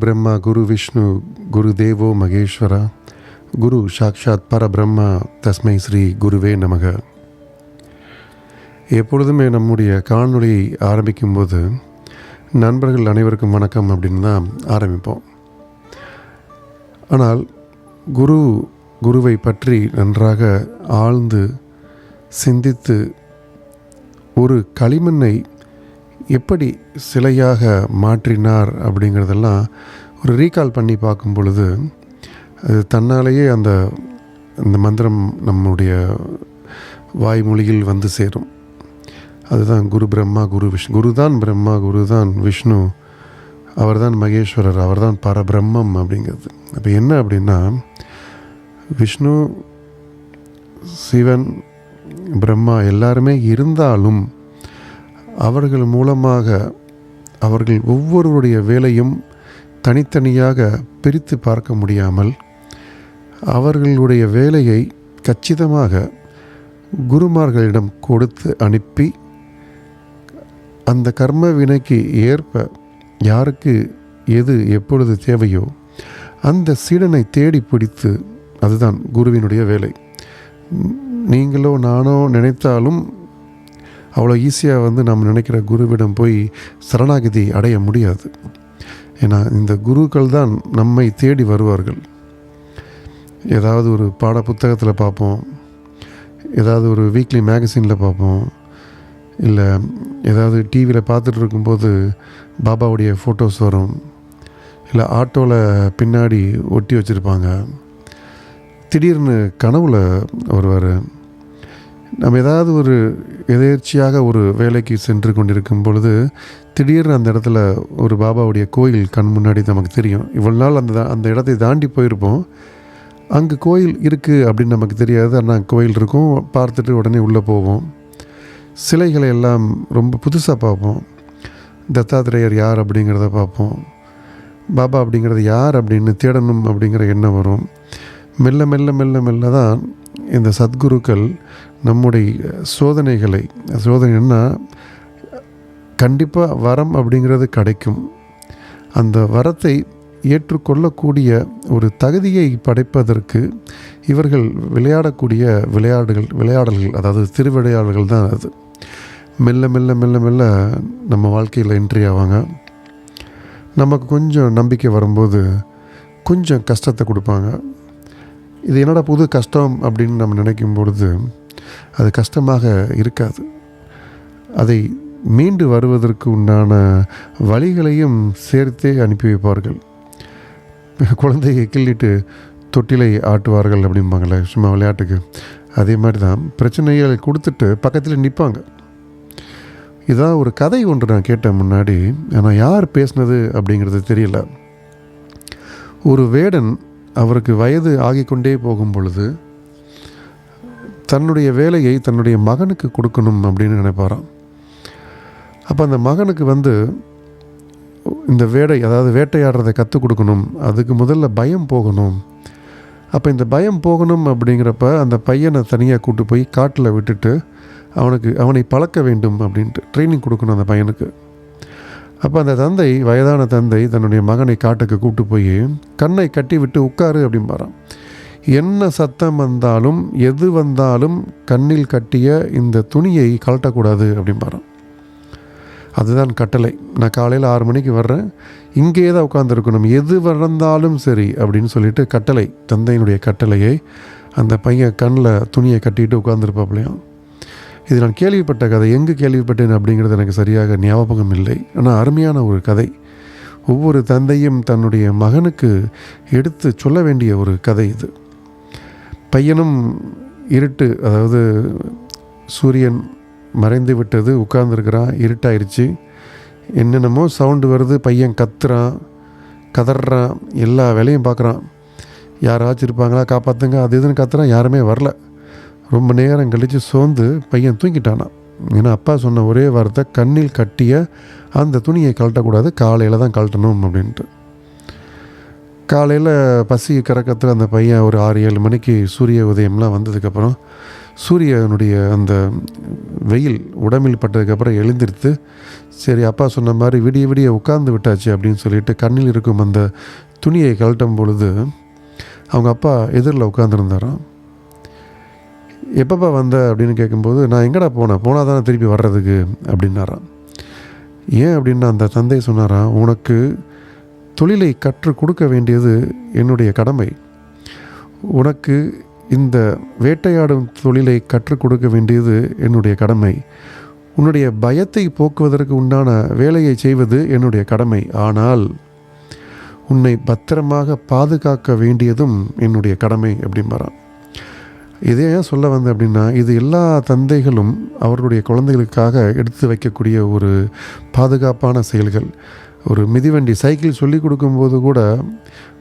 பிரம்மா குரு விஷ்ணு குரு தேவோ மகேஸ்வரா குரு சாக்ஷாத் பரபிரம்மா தஸ்மை ஸ்ரீ குருவே நமக. எப்பொழுதுமே நம்முடைய காணொளியை ஆரம்பிக்கும்போது நண்பர்கள் அனைவருக்கும் வணக்கம் அப்படின்னு தான் ஆரம்பிப்போம். ஆனால் குருவை பற்றி நன்றாக ஆழ்ந்து சிந்தித்து ஒரு களிமண்ணை எப்படி சிலையாக மாற்றினார் அப்படிங்கிறதெல்லாம் ஒரு ரீகால் பண்ணி பார்க்கும் பொழுது அது தன்னாலேயே அந்த மந்திரம் நம்முடைய வாய்மொழியில் வந்து சேரும். அதுதான் குரு பிரம்மா குரு விஷ்ணு. குரு தான் பிரம்மா, குரு தான் விஷ்ணு, அவர் தான் மகேஸ்வரர், அவர் தான் பரபிரம்மம் அப்படிங்கிறது. அப்போ என்ன அப்படின்னா, விஷ்ணு, சிவன், பிரம்மா எல்லாருமே இருந்தாலும் அவர்கள் மூலமாக அவர்கள் ஒவ்வொருவருடைய வேலையும் தனித்தனியாக பிரித்து பார்க்க முடியாமல் அவர்களுடைய வேலையை கச்சிதமாக குருமார்களிடம் கொடுத்து அனுப்பி அந்த கர்ம வினைக்கு ஏற்ப யாருக்கு எது எப்பொழுது தேவையோ அந்த சீடனை தேடி பிடித்து, அதுதான் குருவினுடைய வேலை. நீங்களோ நானோ நினைத்தாலும் அவ்வளோ ஈஸியாக நம்ம நினைக்கிற குருவிடம் போய் சரணாகதி அடைய முடியாது. ஏன்னா இந்த குருக்கள் தான் நம்மை தேடி வருவார்கள். ஏதாவது ஒரு பாட புத்தகத்தில் பார்ப்போம், ஏதாவது ஒரு வீக்லி மேகசினில் பார்ப்போம், இல்லை ஏதாவது டிவியில் பார்த்துட்டு இருக்கும்போது பாபாவுடைய ஃபோட்டோஸ் வரும், இல்லை ஆட்டோவில் பின்னாடி ஒட்டி வச்சுருப்பாங்க, திடீர்னு கனவுல வருவார். நம்ம ஏதாவது ஒரு எதேர்ச்சியாக ஒரு வேலைக்கு சென்று கொண்டிருக்கும் பொழுது திடீர்னு அந்த இடத்துல ஒரு பாபாவுடைய கோயில் கண் முன்னாடி நமக்கு தெரியும். இவ்வளோ நாள் அந்த இடத்தை தாண்டி போயிருப்போம், அங்கே கோயில் இருக்குது அப்படின்னு நமக்கு தெரியாது. ஆனால் கோயில் இருக்கும், பார்த்துட்டு உடனே உள்ளே போவோம். சிலைகளை எல்லாம் ரொம்ப புதுசாக பார்ப்போம். தத்தாத்திரேயர் யார் அப்படிங்கிறத பார்ப்போம். பாபா அப்படிங்கிறது யார் அப்படின்னு தேடணும் அப்படிங்கிற எண்ணம் வரும். மெல்ல மெல்ல மெல்ல மெல்ல தான் இந்த சத்குருக்கள் நம்முடைய சோதனைன்னா கண்டிப்பாக வரம் அப்படிங்கிறது கிடைக்கும். அந்த வரத்தை ஏற்றுக்கொள்ளக்கூடிய ஒரு தகுதியை படைப்பதற்கு இவர்கள் விளையாடக்கூடிய விளையாடல்கள், அதாவது திருவிளையாடல்கள் தான் அது. மெல்ல மெல்ல மெல்ல மெல்ல நம்ம வாழ்க்கையில் என்ட்ரி ஆவாங்க. நமக்கு கொஞ்சம் நம்பிக்கை வரும்போது கொஞ்சம் கஷ்டத்தை கொடுப்பாங்க. இது என்னடா புது கஷ்டம் அப்படின்னு நம்ம நினைக்கும் பொழுது அது கஷ்டமாக இருக்காது. அதை மீண்டு வருவதற்கு உண்டான வழிகளையும் சேர்த்தே அனுப்பி வைப்பார்கள். குழந்தையை கிள்ளிட்டு தொட்டிலை ஆட்டுவார்கள் அப்படிம்பாங்களே சும்மா விளையாட்டுக்கு. அதே மாதிரி தான் பிரச்சனைகளை கொடுத்துட்டு பக்கத்தில் நிற்பாங்க. இதான் ஒரு கதை ஒன்று நான் கேட்டேன் முன்னாடி, ஆனால் யார் பேசுனது அப்படிங்கிறது தெரியல. ஒரு வேடன் அவருக்கு வயது ஆகிக்கொண்டே போகும் பொழுது தன்னுடைய வேலையை தன்னுடைய மகனுக்கு கொடுக்கணும் அப்படின்னு நினைப்பாராம். அப்போ அந்த மகனுக்கு இந்த அதாவது வேட்டையாடுறதை கற்றுக் கொடுக்கணும். அதுக்கு முதல்ல பயம் போகணும். அப்போ இந்த பயம் போகணும் அப்படிங்கிறப்ப அந்த பையனை தனியாக கூட்டு போய் காட்டில் விட்டுட்டு அவனை பழக்க வேண்டும் அப்படின்ட்டு ட்ரைனிங் கொடுக்கணும் அந்த பையனுக்கு. அப்போ அந்த வயதான தந்தை தன்னுடைய மகனை காட்டுக்கு கூப்பிட்டு போய் கண்ணை கட்டி விட்டு உட்காரு அப்படிம்பாரான். என்ன சத்தம் வந்தாலும் எது வந்தாலும் கண்ணில் கட்டிய இந்த துணியை கழட்டக்கூடாது அப்படிம்பாரான். அதுதான் கட்டளை. நான் காலையில் 6 மணிக்கு வர்றேன், இங்கே தான் உட்காந்துருக்கணும், எது வந்தாலும் சரி அப்படின்னு சொல்லிட்டு கட்டளை, தந்தையினுடைய கட்டளையை அந்த பையன் கண்ணில் துணியை கட்டிட்டு உட்காந்துருப்பாப்லையாம். இது நான் கேள்விப்பட்ட கதை. எங்கே கேள்விப்பட்டேன் அப்படிங்கிறது எனக்கு சரியாக ஞாபகம் இல்லை. ஆனால் அருமையான ஒரு கதை. ஒவ்வொரு தந்தையும் தன்னுடைய மகனுக்கு எடுத்து சொல்ல வேண்டிய ஒரு கதை இது. பையனும் இருட்டு, அதாவது சூரியன் மறைந்து விட்டது, உட்கார்ந்துருக்கிறான், இருட்டாயிருச்சு, என்னென்னமோ சவுண்டு வருது, பையன் கத்துறான், கதறான், எல்லா வேலையும் பார்க்குறான். யாராச்சும் இருப்பாங்களா காப்பாற்றுங்க அது இதுன்னு கத்துறான், யாருமே வரல. ரொம்ப நேரம் கழித்து சோர்ந்து பையன் தூங்கிட்டானான். ஏன்னா அப்பா சொன்ன ஒரே வார்த்தை, கண்ணில் கட்டிய அந்த துணியை கழட்டக்கூடாது, காலையில் தான் கழட்டணும் அப்படின்ட்டு. காலையில் பசி கறக்கத்தில் அந்த பையன் ஒரு 6-7 மணிக்கு சூரிய உதயம்லாம் வந்ததுக்கப்புறம் சூரியனுடைய அந்த வெயில் உடம்பில் பட்டதுக்கப்புறம் எழுந்திருத்து, சரி அப்பா சொன்ன மாதிரி விடிய விடிய உட்கார்ந்து விட்டாச்சு அப்படின்னு சொல்லிட்டு கண்ணில் இருக்கும் அந்த துணியை கழட்டும் பொழுது அவங்க அப்பா எதிரில் உட்காந்துருந்தாராம். எப்பப்பா வந்த அப்படின்னு கேட்கும்போது, நான் எங்கடா போனால் தானே திருப்பி வர்றதுக்கு அப்படின்னாராம். ஏன் அப்படின்னா அந்த தந்தை சொன்னாராம், உனக்கு தொழிலை கற்றுக் கொடுக்க வேண்டியது என்னுடைய கடமை, உனக்கு இந்த வேட்டையாடும் தொழிலை கற்றுக் கொடுக்க வேண்டியது என்னுடைய கடமை, உன்னுடைய பயத்தை போக்குவதற்கு உண்டான வேலையை செய்வது என்னுடைய கடமை, ஆனால் உன்னை பத்திரமாக பாதுகாக்க வேண்டியதும் என்னுடைய கடமை அப்படிம்பாரான். இதே ஏன் சொல்ல வந்தேன் அப்படின்னா, இது எல்லா தந்தைகளும் அவர்களுடைய குழந்தைகளுக்காக எடுத்து வைக்கக்கூடிய ஒரு பாதுகாப்பான செயல்கள். ஒரு மிதிவண்டி சைக்கிள் சொல்லி கொடுக்கும்போது கூட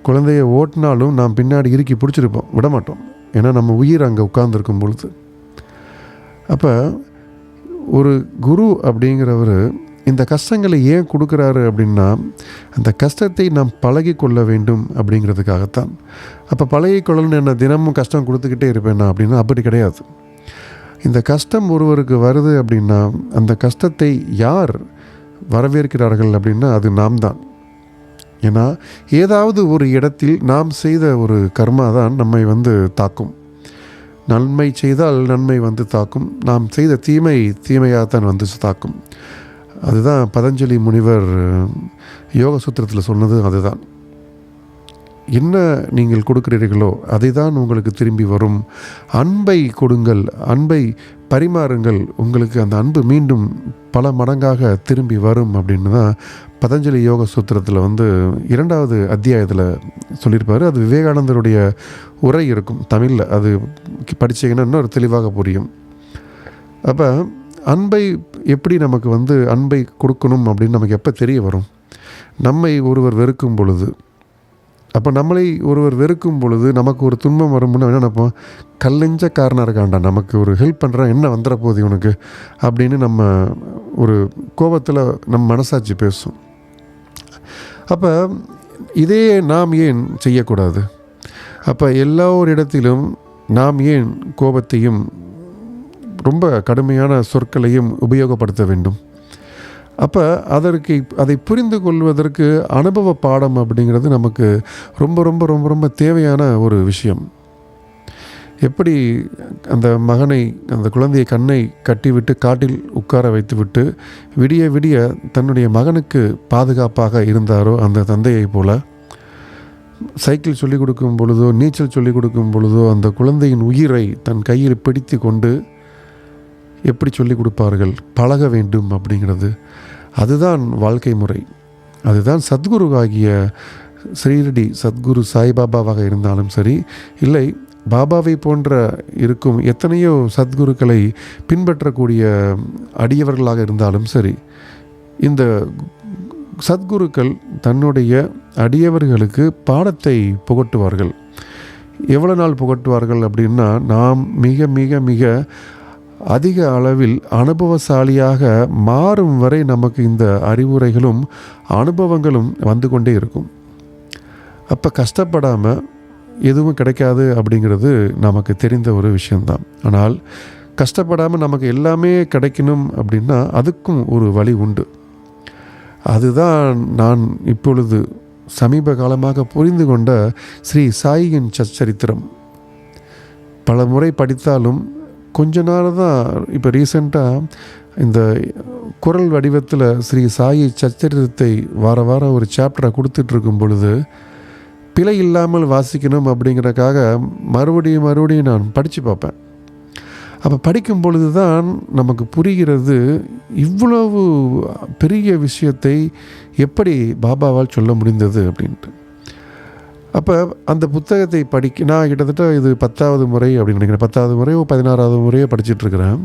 குழந்தைய ஓட்டினாலும் நாம் பின்னாடி இறுக்கி பிடிச்சிருப்போம், விடமாட்டோம். ஏன்னா நம்ம உயிர் அங்கே உட்கார்ந்துருக்கும் பொழுது. அப்போ ஒரு குரு அப்படிங்கிறவர் இந்த கஷ்டங்களை ஏன் கொடுக்குறாரு அப்படின்னா, அந்த கஷ்டத்தை நாம் பழகி கொள்ள வேண்டும் அப்படிங்கிறதுக்காகத்தான். அப்போ பழகி கொள்ளணும்னு என்ன தினமும் கஷ்டம் கொடுத்துக்கிட்டே இருப்பேன்னா அப்படின்னா அப்படி கிடையாது. இந்த கஷ்டம் ஒருவருக்கு வருது அப்படின்னா அந்த கஷ்டத்தை யார் வரவேற்கிறார்கள் அப்படின்னா அது நாம் தான். ஏன்னா ஏதாவது ஒரு இடத்தில் நாம் செய்த ஒரு கர்மா தான் நம்மை தாக்கும். நன்மை செய்தால் நன்மை தாக்கும், நாம் செய்த தீமையாகத்தான் தாக்கும். அதுதான் பதஞ்சலி முனிவர் யோக சூத்திரத்தில் சொன்னது. அதுதான், என்ன நீங்கள் கொடுக்கிறீர்களோ அதை தான் உங்களுக்கு திரும்பி வரும். அன்பை கொடுங்கள், அன்பை பரிமாறுங்கள், உங்களுக்கு அந்த அன்பு மீண்டும் பல மடங்காக திரும்பி வரும் அப்படின்னு தான் பதஞ்சலி யோக சூத்திரத்தில் 2வது அத்தியாயத்தில் சொல்லியிருப்பார். அது விவேகானந்தருடைய உரை இருக்கும் தமிழில், அது படித்தீங்கன்னா இன்னும் தெளிவாக புரியும். அப்போ அன்பை எப்படி நமக்கு அன்பை கொடுக்கணும் அப்படின்னு நமக்கு எப்போ தெரிய வரும்? நம்மை ஒருவர் வெறுக்கும் பொழுது. அப்போ நம்மளை ஒருவர் வெறுக்கும் பொழுது நமக்கு ஒரு துன்பம் வரும்னு என்ன நினைப்போம்? கல்லெஞ்சக்காரனாக இருக்காண்டா, நமக்கு ஒரு ஹெல்ப் பண்ணுறான், என்ன வந்துட போகுது இவனுக்கு அப்படின்னு நம்ம ஒரு கோபத்தில் நம்ம மனசாட்சி பேசும். அப்போ இதே நாம் ஏன் செய்யக்கூடாது? அப்போ எல்லாரிடத்திலும் நாம் ஏன் கோபத்தையும் ரொம்ப கடுமையான சொற்களையும் உபயோகப்படுத்த வேண்டும்? அப்போ அதை புரிந்து கொள்வதற்கு அனுபவ பாடம் அப்படிங்கிறது நமக்கு ரொம்ப ரொம்ப ரொம்ப ரொம்ப தேவையான ஒரு விஷயம். எப்படி அந்த குழந்தையை கண்ணை கட்டிவிட்டு காட்டில் உட்கார வைத்துவிட்டு விடிய விடிய தன்னுடைய மகனுக்கு பாதுகாப்பாக இருந்தாரோ அந்த தந்தையை போல, சைக்கிள் சொல்லிக் கொடுக்கும் பொழுதோ நீச்சல் சொல்லிக் கொடுக்கும் பொழுதோ அந்த குழந்தையின் உயிரை தன் கையில் பிடித்து கொண்டு எப்படி சொல்லிக் கொடுப்பார்கள்? பழக வேண்டும் அப்படிங்கிறது. அதுதான் வாழ்க்கை முறை. அதுதான் சத்குரு ஆகிய ஸ்ரீரடி சத்குரு சாய்பாபாவாக இருந்தாலும் சரி, இல்லை பாபாவை போன்ற இருக்கும் எத்தனையோ சத்குருக்களை பின்பற்றக்கூடிய அடியவர்களாக இருந்தாலும் சரி, இந்த சத்குருக்கள் தன்னுடைய அடியவர்களுக்கு பாடத்தை புகட்டுவார்கள். எவ்வளோ நாள் புகட்டுவார்கள் அப்படின்னா, நாம் மிக மிக மிக அதிக அளவில் அனுபவசாலியாக மாறும் வரை நமக்கு இந்த அறிவுரைகளும் அனுபவங்களும் வந்து கொண்டே இருக்கும். அப்போ கஷ்டப்படாமல் எதுவும் கிடைக்காது அப்படிங்கிறது நமக்கு தெரிந்த ஒரு விஷயந்தான். ஆனால் கஷ்டப்படாமல் நமக்கு எல்லாமே கிடைக்கணும் அப்படின்னா அதுக்கும் ஒரு வழி உண்டு. அதுதான் நான் இப்பொழுது சமீப காலமாக புரிந்து கொண்ட ஸ்ரீ சாயின் சச்சரித்திரம். பல முறை படித்தாலும் கொஞ்ச நாள் தான், இப்போ ரீசெண்டாக இந்த குரல் வடிவத்தில் ஸ்ரீ சாயி சச்சரித்திரத்தை வாரம் ஒரு சாப்டரை கொடுத்துட்ருக்கும் பொழுது பிழை இல்லாமல் வாசிக்கணும் அப்படிங்கிறக்காக மறுபடியும் நான் படித்து பார்ப்பேன். அப்போ படிக்கும் பொழுது தான் நமக்கு புரிகிறது, இவ்வளவு பெரிய விஷயத்தை எப்படி பாபாவால் சொல்ல முடிந்தது அப்படின்ட்டு. அப்போ அந்த புத்தகத்தை நான் கிட்டத்தட்ட இது 10வது முறை அப்படின்னு நினைக்கிறேன், 10வது முறையோ 16வது முறையோ படிச்சிட்ருக்கிறேன்.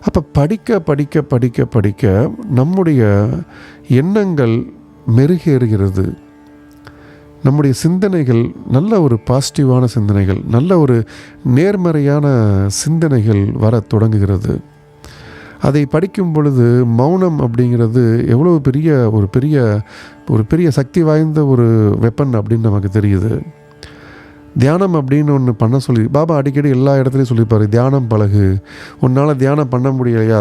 அப்போ படிக்க படிக்க படிக்க படிக்க நம்முடைய எண்ணங்கள் மெருகேறுகிறது. நம்முடைய சிந்தனைகள் நல்ல ஒரு பாசிட்டிவான சிந்தனைகள், நல்ல ஒரு நேர்மறையான சிந்தனைகள் வர தொடங்குகிறது. அதை படிக்கும் பொழுது மௌனம் அப்படிங்கிறது எவ்வளோ ஒரு பெரிய சக்தி வாய்ந்த ஒரு வெப்பன் அப்படின்னு நமக்கு தெரியுது. தியானம் அப்படின்னு ஒன்று பண்ண சொல்லி பாபா அடிக்கடி எல்லா இடத்துலையும் சொல்லியிருப்பார், தியானம் பழகு, உன்னால் தியானம் பண்ண முடியலையா,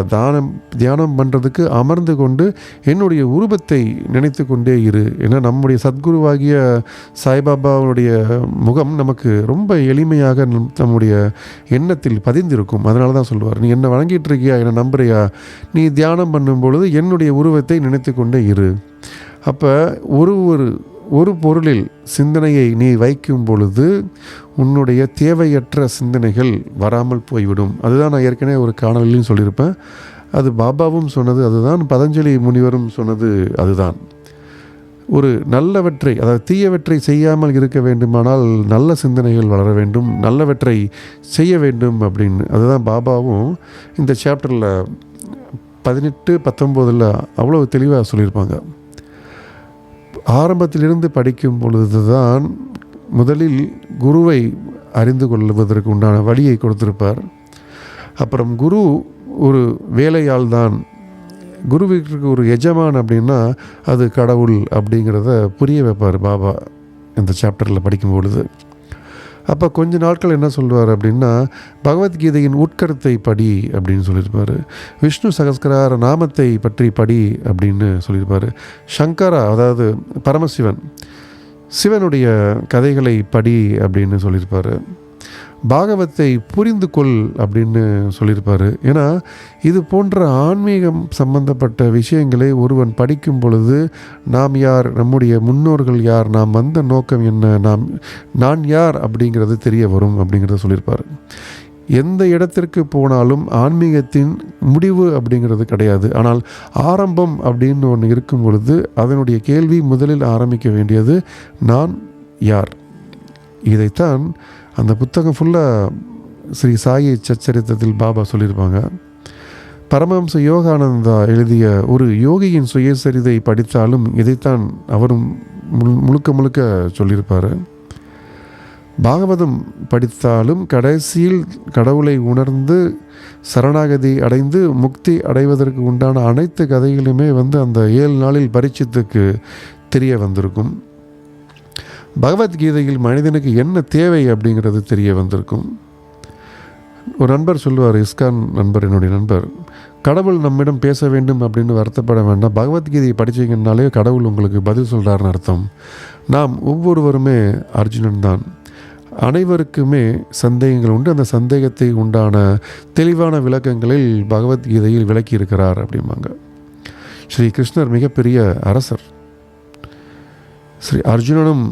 தியானம் பண்ணுறதுக்கு அமர்ந்து கொண்டு என்னுடைய உருவத்தை நினைத்து கொண்டே இரு. ஏன்னா நம்முடைய சத்குருவாகிய சாய்பாபாவுடைய முகம் நமக்கு ரொம்ப எளிமையாக நம்முடைய எண்ணத்தில் பதிந்திருக்கும். அதனால தான் சொல்லுவார், நீ என்னை வணங்கிட்டு இருக்கியா, என்னை நம்புறியா, நீ தியானம் பண்ணும் பொழுது என்னுடைய உருவத்தை நினைத்து கொண்டே இரு. அப்போ ஒரு பொருளில் சிந்தனையை நீ வைக்கும் பொழுது உன்னுடைய தேவையற்ற சிந்தனைகள் வராமல் போய்விடும். அதுதான் நான் ஏற்கனவே ஒரு காணொலியிலும் சொல்லியிருப்பேன். அது பாபாவும் சொன்னது அதுதான், பதஞ்சலி முனிவரும் சொன்னது அதுதான். ஒரு நல்லவற்றை, அதாவது தீயவற்றை செய்யாமல் இருக்க வேண்டுமானால் நல்ல சிந்தனைகள் வளர வேண்டும், நல்லவற்றை செய்ய வேண்டும் அப்படின்னு. அதுதான் பாபாவும் இந்த சாப்டரில் 18-19 அவ்வளோ தெளிவாக சொல்லியிருப்பாங்க. ஆரம்பத்திலிருந்து படிக்கும் பொழுது தான் முதலில் குருவை அறிந்து கொள்வதற்கு உண்டான வழியை கொடுத்திருப்பார். அப்புறம் குரு ஒரு வேலையால் தான், குருவிற்கு ஒரு எஜமான் அப்படின்னா அது கடவுள் அப்படிங்கிறத புரிய வைப்பார் பாபா இந்த சாப்டரில் படிக்கும் பொழுது. அப்போ கொஞ்ச நாட்கள் என்ன சொல்லுவார் அப்படின்னா, பகவத்கீதையின் உட்கருத்தை படி அப்படின்னு சொல்லியிருப்பார். விஷ்ணு சகஸ்கர நாமத்தை பற்றி படி அப்படின்னு சொல்லியிருப்பார். சங்கரா, அதாவது பரமசிவன், சிவனுடைய கதைகளை படி அப்படின்னு சொல்லியிருப்பார். பாகவத்தை புரிந்து கொள் அப்படின்னு சொல்லியிருப்பார். ஏன்னா இது போன்ற ஆன்மீகம் சம்பந்தப்பட்ட விஷயங்களை ஒருவன் படிக்கும் பொழுது நாம் யார், நம்முடைய முன்னோர்கள் யார், நாம் வந்த நோக்கம் என்ன, நான் யார் அப்படிங்கிறது தெரிய வரும் அப்படிங்கிறத சொல்லியிருப்பார். எந்த இடத்திற்கு போனாலும் ஆன்மீகத்தின் முடிவு அப்படிங்கிறது கிடையாது. ஆனால் ஆரம்பம் அப்படின்னு ஒன்று இருக்கும் பொழுது அதனுடைய கேள்வி முதலில் ஆரம்பிக்க வேண்டியது நான் யார். இதைத்தான் அந்த புத்தகம் ஃபுல்லாக ஸ்ரீ சாயி சச்சரித்தத்தில் பாபா சொல்லியிருப்பாங்க. பரமஹம்ச யோகானந்தா எழுதிய ஒரு யோகியின் சுயசரிதை படித்தாலும் இதைத்தான் அவரும் முழுக்க சொல்லியிருப்பார். பாகவதம் படித்தாலும் கடைசியில் கடவுளை உணர்ந்து சரணாகதி அடைந்து முக்தி அடைவதற்கு உண்டான அனைத்து கதைகளுமே அந்த 7 நாளில் பரீட்சித்துக்கு தெரிய வந்திருக்கும். பகவத்கீதையில் மனிதனுக்கு என்ன தேவை அப்படிங்கிறது தெரிய வந்திருக்கும். ஒரு நண்பர் சொல்லுவார், இஸ்கான் நண்பர், என்னுடைய நண்பர், கடவுள் நம்மிடம் பேச வேண்டும் அப்படின்னு வருத்தப்பட வேண்டாம், பகவத்கீதையை படித்தீங்கன்னாலே கடவுள் உங்களுக்கு பதில் சொல்கிறாருன்னு அர்த்தம். நாம் ஒவ்வொருவருமே அர்ஜுனன் தான். அனைவருக்குமே சந்தேகங்கள் உண்டு. அந்த சந்தேகத்தை உண்டான தெளிவான விளக்கங்களில் பகவத்கீதையில் விளக்கி இருக்கிறார் அப்படிம்பாங்க. ஸ்ரீ கிருஷ்ணர் மிகப்பெரிய அரசர். ஸ்ரீ அர்ஜுனனும்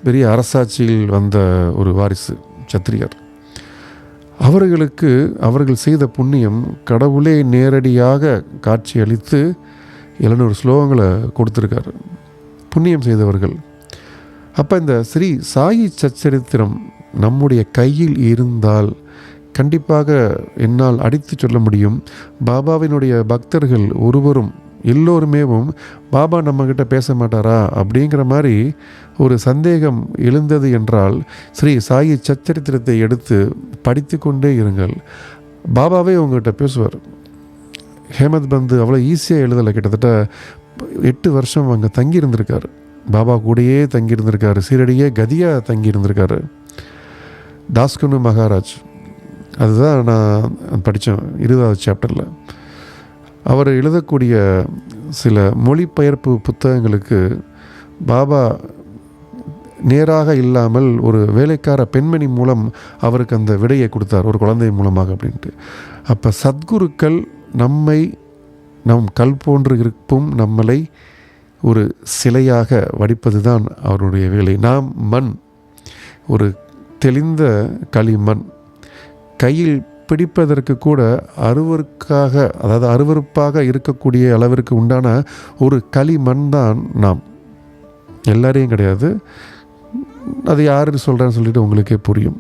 பெரிய அரசாட்சியில் வந்த ஒரு வாரிசு, சத்திரியர். அவர்கள் செய்த புண்ணியம் கடவுளே நேரடியாக காட்சி அளித்து 700 ஸ்லோகங்களை கொடுத்துருக்காரு, புண்ணியம் செய்தவர்கள். அப்போ இந்த ஸ்ரீ சாயி சச்சரித்திரம் நம்முடைய கையில் இருந்தால் கண்டிப்பாக என்னால் அடித்து சொல்ல முடியும், பாபாவினுடைய பக்தர்கள் எல்லோருமேவும் பாபா நம்மக்கிட்ட பேச மாட்டாரா அப்படிங்கிற மாதிரி ஒரு சந்தேகம் எழுந்தது என்றால் ஸ்ரீ சாயி சச்சரித்திரத்தை எடுத்து படித்து கொண்டே இருங்கள். பாபாவே உங்கள்கிட்ட பேசுவார். ஹேமத் பந்து அவ்வளோ ஈஸியாக எழுதலை. கிட்டத்தட்ட 8 வருஷம் அங்கே தங்கியிருந்திருக்கார். பாபா கூடயே தங்கியிருந்திருக்காரு. சீரடியே கதியாக தங்கியிருந்திருக்காரு. தாஸ்கனு மகாராஜ், அதுதான் நான் படித்தேன் 20வது சாப்டரில். அவர் எழுதக்கூடிய சில மொழிபெயர்ப்பு புத்தகங்களுக்கு பாபா நேராக இல்லாமல் ஒரு வேலைக்கார பெண்மணி மூலம் அவருக்கு அந்த விடையை கொடுத்தார், ஒரு குழந்தை மூலமாக அப்படின்ட்டு. அப்போ சத்குருக்கள் நம் கல் போன்று இருக்கும் நம்மளை ஒரு சிலையாக வடிப்பது தான் அவருடைய வேலை. நாம் மண், ஒரு தெளிந்த களிமண். கையில் பிடிப்பதற்கு கூட அருவருப்பாக இருக்கக்கூடிய அளவிற்கு உண்டான ஒரு களிமண் தான் நாம். எல்லாரையும் கிடையாது, அது யாரு சொல்கிறேன்னு சொல்லிட்டு உங்களுக்கே புரியும்.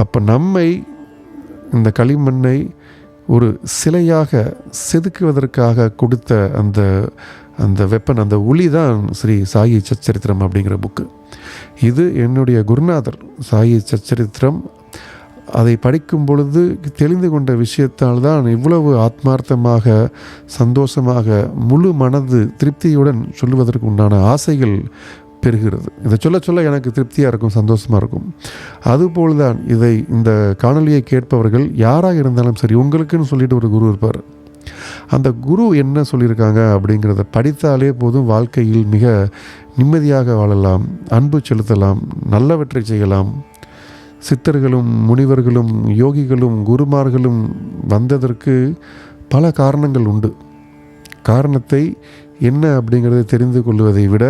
அப்போ நம்மை, இந்த களிமண்ணை ஒரு சிலையாக செதுக்குவதற்காக கொடுத்த அந்த வெப்பன், அந்த ஒளி தான் ஸ்ரீ சாயி சச்சரித்திரம் அப்படிங்கிற புக்கு. இது என்னுடைய குருநாதர் சாயி சச்சரித்திரம். அதை படிக்கும் பொழுது தெளிந்து கொண்ட விஷயத்தால் தான் இவ்வளவு ஆத்மார்த்தமாக, சந்தோஷமாக, முழு மனது திருப்தியுடன் சொல்லுவதற்கு உண்டான ஆசைகள் பெறுகிறது. இதை சொல்ல சொல்ல எனக்கு திருப்தியாக இருக்கும், சந்தோஷமாக இருக்கும். அதுபோல்தான் இந்த காணொலியை கேட்பவர்கள் யாராக இருந்தாலும் சரி, உங்களுக்குன்னு சொல்லிட்டு ஒரு குரு இருப்பார். அந்த குரு என்ன சொல்லியிருக்காங்க அப்படிங்கிறத படித்தாலே போதும், வாழ்க்கையில் மிக நிம்மதியாக வாழலாம், அன்பு செலுத்தலாம், நல்லவற்றை செய்யலாம். சித்தர்களும் முனிவர்களும் யோகிகளும் குருமார்களும் வந்ததற்கு பல காரணங்கள் உண்டு. காரணத்தை என்ன அப்படிங்கிறதை தெரிந்து கொள்வதை விட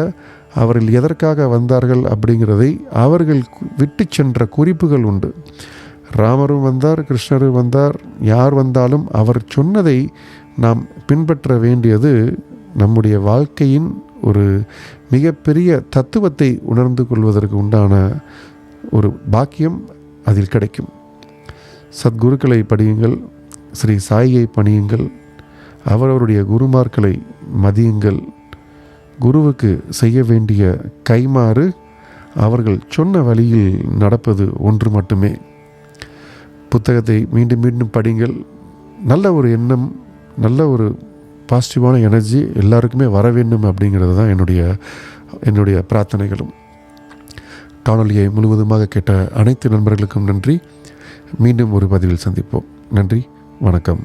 அவர்கள் எதற்காக வந்தார்கள் அப்படிங்கிறதை அவர்கள் விட்டு சென்ற குறிப்புகள் உண்டு. ராமரும் வந்தார், கிருஷ்ணரும் வந்தார், யார் வந்தாலும் அவர் சொன்னதை நாம் பின்பற்ற வேண்டியது நம்முடைய வாழ்க்கையின் ஒரு மிகப்பெரிய தத்துவத்தை உணர்ந்து கொள்வதற்கு உண்டான ஒரு பாக்கியம் அதில் கிடைக்கும். சத்குருக்களை படியுங்கள், ஸ்ரீ சாயியை பணியுங்கள், அவரவருடைய குருமார்களை மதியுங்கள். குருவுக்கு செய்ய வேண்டிய கைமாறு அவர்கள் சொன்ன வழியில் நடப்பது ஒன்று மட்டுமே. புத்தகத்தை மீண்டும் மீண்டும் படிங்கள். நல்ல ஒரு எண்ணம், நல்ல ஒரு பாசிட்டிவான எனர்ஜி எல்லாருக்குமே வர வேண்டும் அப்படிங்கிறது தான் என்னுடைய பிரார்த்தனைகளும். காணொலியை முழுவதுமாக கேட்ட அனைத்து நண்பர்களுக்கும் நன்றி. மீண்டும் ஒரு பதிவில் சந்திப்போம். நன்றி, வணக்கம்.